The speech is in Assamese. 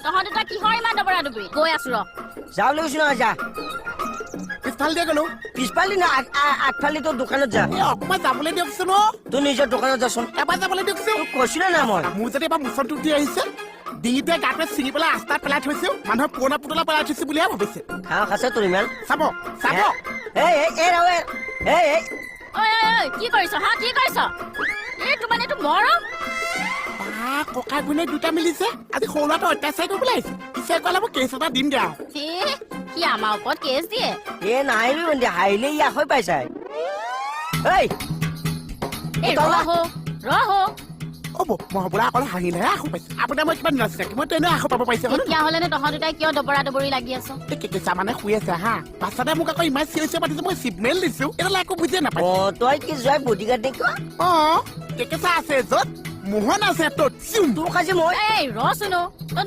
তহঁত দুটা কিহৰ ইমান দবৰা দবৰি গৈ আছো ৰ যাও লৈছো নহয় যা পিছফাল দিয়ে গ'লো পিছফালি না আগফালি তোৰ দোকানত যা এই অকণমান যাবলৈ দিয়কচোন তোৰ নিজৰ দোকানত যাচোন এবাৰ যাবলৈ দিয়কচোন কৈছিলে না মই মোৰ যদি এবাৰ মুচনটো দি আহিছে ডিঙিতে গাটোৱে ছিঙি পেলাই ৰাস্তাত পেলাই থৈছো মানুহৰ পুৰণা পুতলা পেলাই থৈছো বুলিহে ভাবিছে সাহস আছে তোৰ ইমান চাব চাব এই ৰাও এই ঐ কি কৰিছ হা কি কৰিছ এই তো মানে তো মৰম ককাই গুণে দুটা মিলিছে আজি সৰু ল'ৰাটো অত্যাচাৰ কৰিবলৈ আহিছে পিছে ক'লে মই কেছ এটা দিমগে আৰু সি আমাৰ ওপৰত কেছ দিয়ে নাহিবি বন্ধি হাৰিলে ই হৈ পাইছাই এই ৰহ হ'ব মই বোলা অকল হাঁহিলেহে আশু পাইছো আপোনাৰ মই কিবা নাচিছে মই তেনে আশু পাব পাৰিছে তেতিয়াহ'লেনো তহঁত দুটাই কিয় দবৰা দবৰি লাগি আছ কেঁচা মানে শুই আছে হা পাছতে মোক আকৌ ইমান চিঞৰি পাতিছে মই চিগনেল দিছো এইডাল একো বুজিয়ে নাপায় তই কি যোৱাই বডিগাৰ্ড দেখুৱা কেঁচা আছে য'ত মোহন আছে তত তোৰ কাজি মই এই ৰচোন তই